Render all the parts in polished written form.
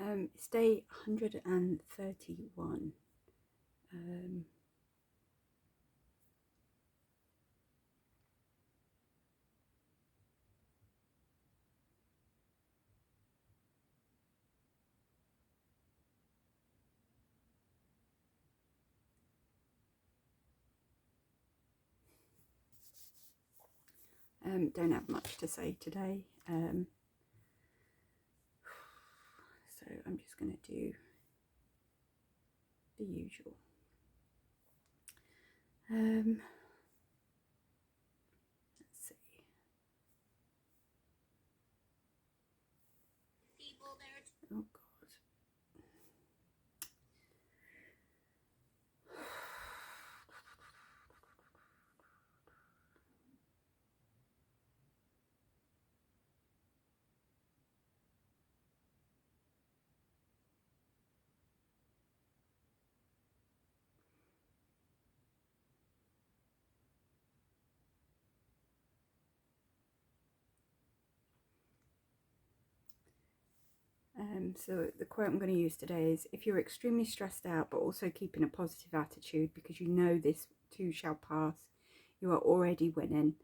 It's day 131. Don't have much to say today. So I'm just going to do the usual. Let's see. Oh God. So the quote I'm going to use today is, if you're extremely stressed out but also keeping a positive attitude because you know this too shall pass, you are already winning.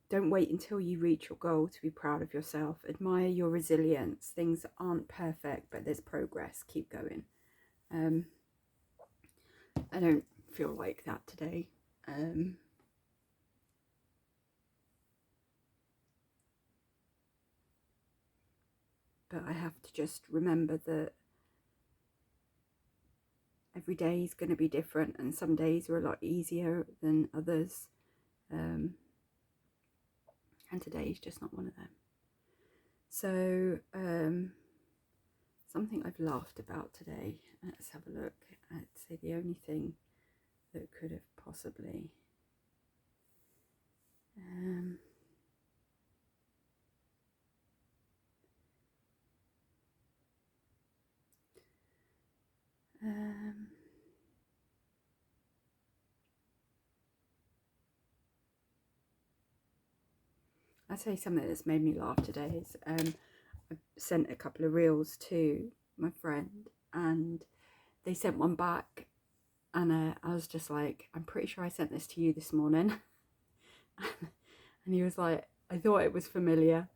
Don't wait until you reach your goal to be proud of yourself. Admire your resilience. Things aren't perfect, but there's progress. Keep going. I don't feel like that today. But I have to just remember that every day is going to be different, and some days are a lot easier than others. And today is just not one of them. So, something I've laughed about today. Let's have a look. I'd say the only thing that could have possibly. I'd say something that's made me laugh today is I sent a couple of reels to my friend, and they sent one back, and I was just like, I'm pretty sure I sent this to you this morning. And he was like, I thought it was familiar.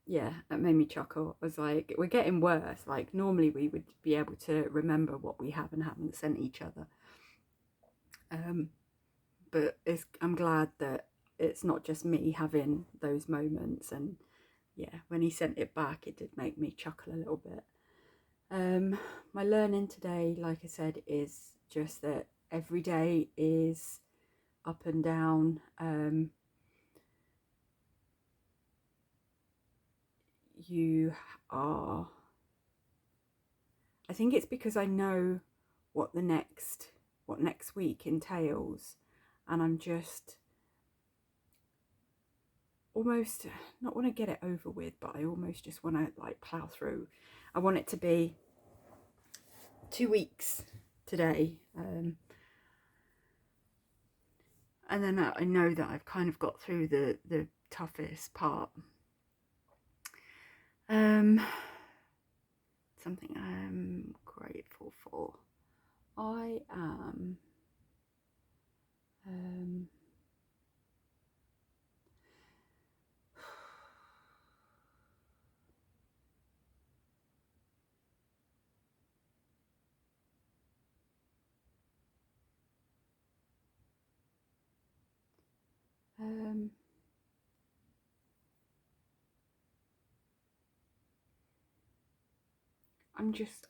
Yeah, that made me chuckle. I was like, we're getting worse. Like, normally we would be able to remember what we have and haven't sent each other. But I'm glad that it's not just me having those moments. And yeah, when he sent it back, it did make me chuckle a little bit. My learning today, like I said, is just that every day is up and down. You are, I think it's because I know what next week entails, and I'm just almost not want to get it over with, but I almost just want to like plow through. I want it to be 2 weeks today, and then I know that I've kind of got through the toughest part. Something I'm grateful for. I am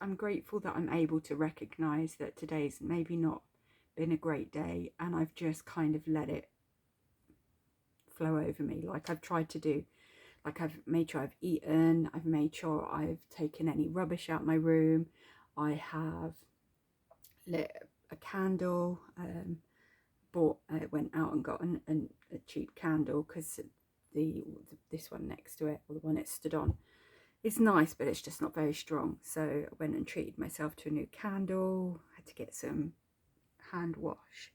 I'm grateful that I'm able to recognize that today's maybe not been a great day, and I've just kind of let it flow over me like I've tried to do. Like, I've made sure I've eaten, I've made sure I've taken any rubbish out my room, I have lit a candle, went out and got a cheap candle because this one next to it, or the one it stood on, it's nice, but it's just not very strong. So I went and treated myself to a new candle. I had to get some hand wash,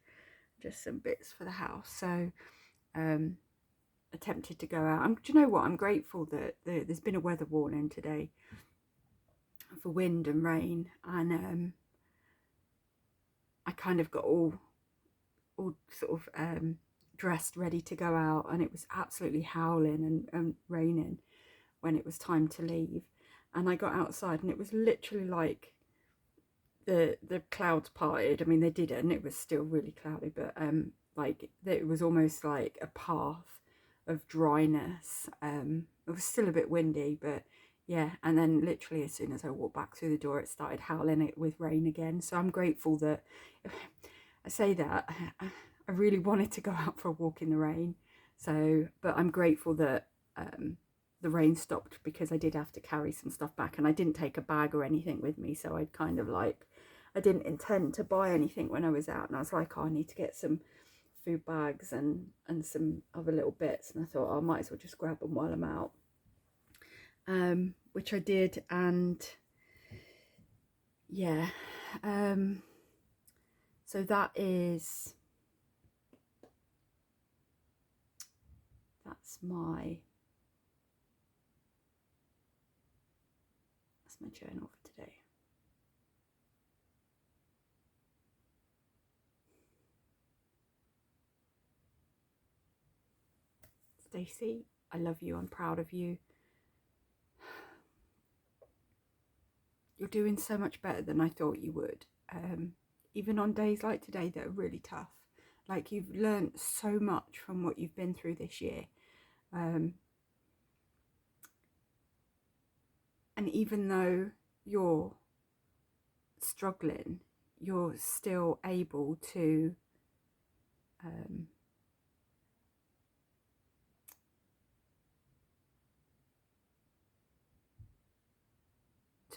just some bits for the house. So attempted to go out. Do you know what? I'm grateful that there's been a weather warning today. for wind and rain, and I kind of got all sort of dressed, ready to go out, and it was absolutely howling and raining when it was time to leave. And I got outside, and it was literally like the clouds parted. I mean, they did, and it was still really cloudy, but like it was almost like a path of dryness. It was still a bit windy, but yeah. And then literally as soon as I walked back through the door, it started howling it with rain again. So I'm grateful that I say that I really wanted to go out for a walk in the rain. So, but I'm grateful that the rain stopped, because I did have to carry some stuff back, and I didn't take a bag or anything with me. So I'd kind of like, I didn't intend to buy anything when I was out, and I was like, oh, I need to get some food bags and some other little bits, and I thought, oh, I might as well just grab them while I'm out, which I did. And yeah, so that's my journal for today. Stacey, I love you. I'm proud of you. You're doing so much better than I thought you would. Even on days like today that are really tough. Like, you've learned so much from what you've been through this year. And even though you're struggling, you're still able to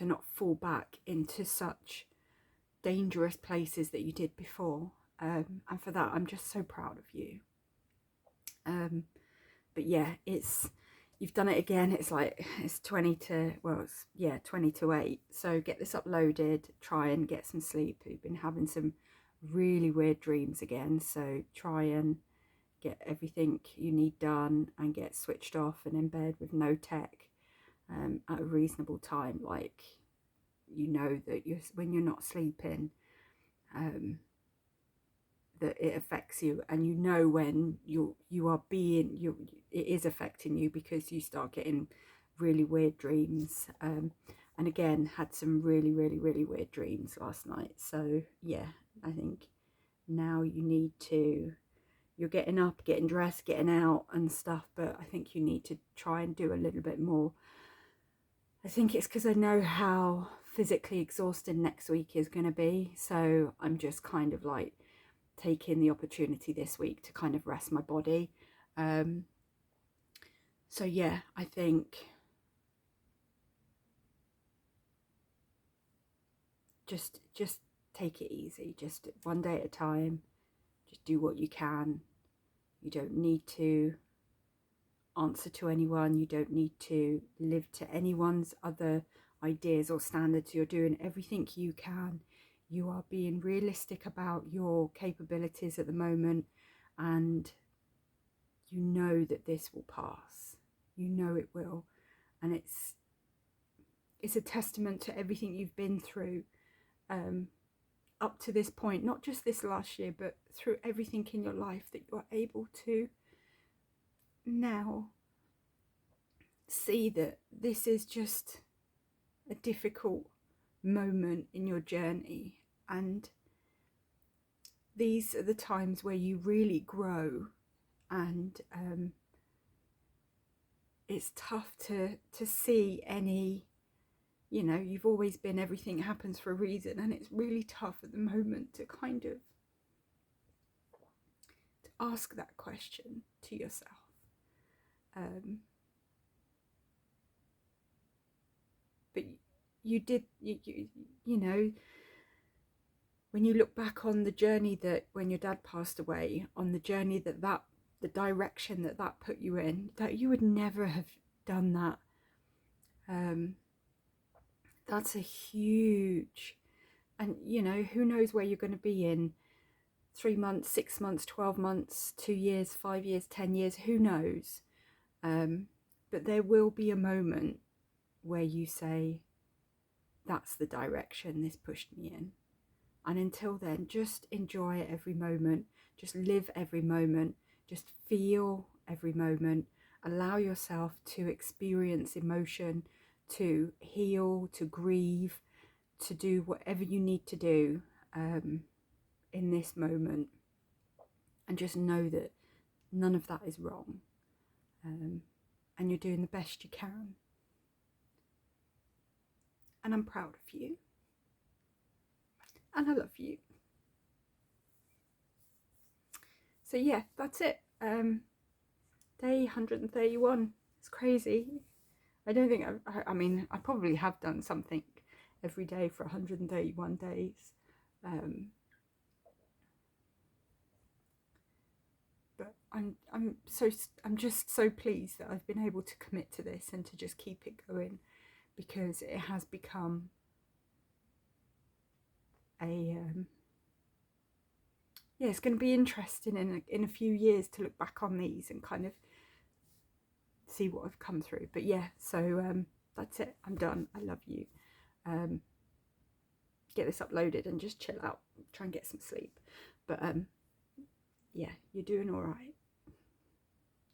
not fall back into such dangerous places that you did before. And for that, I'm just so proud of you. But yeah, you've done it again. It's like, it's 20 to 8. So get this uploaded, try and get some sleep. You've been having some really weird dreams again, so try and get everything you need done and get switched off and in bed with no tech at a reasonable time. Like, you know that when you're not sleeping, that it affects you, and you know when it is affecting you, because you start getting really weird dreams. And again, had some really weird dreams last night. So yeah, I think now you're getting up, getting dressed, getting out and stuff, but I think you need to try and do a little bit more. I think it's because I know how physically exhausted next week is going to be, so I'm just kind of like taking the opportunity this week to kind of rest my body. So yeah, I think just take it easy, just one day at a time. Just do what you can. You don't need to answer to anyone. You don't need to live to anyone's other ideas or standards. You're doing everything you can. You are being realistic about your capabilities at the moment, and you know that this will pass. You know it will. And it's a testament to everything you've been through up to this point, not just this last year, but through everything in your life, that you're able to now see that this is just a difficult moment in your journey, and these are the times where you really grow. And it's tough to see any, you've always been, everything happens for a reason, and it's really tough at the moment to kind of to ask that question to yourself. But you did, you know, when you look back on the journey that when your dad passed away, on the journey that the direction that put you in, that you would never have done that. That's a huge, and who knows where you're going to be in 3 months, 6 months, 12 months, 2 years, 5 years, 10 years, who knows? But there will be a moment where you say, that's the direction this pushed me in. And until then, just enjoy every moment, just live every moment, just feel every moment, allow yourself to experience emotion, to heal, to grieve, to do whatever you need to do in this moment. And just know that none of that is wrong. And you're doing the best you can. And I'm proud of you. And I love you. So yeah, that's it. Day 131. It's crazy. I don't think I mean, I probably have done something every day for 131 days. But I'm just so pleased that I've been able to commit to this and to just keep it going, because it has become a yeah, it's going to be interesting in a few years to look back on these and kind of see what I've come through. But yeah, so that's it. I'm done. I love you. Get this uploaded and just chill out. Try and get some sleep. But yeah, you're doing all right.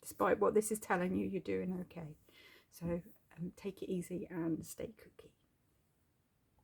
Despite what this is telling you, you're doing okay. So take it easy and stay cookie.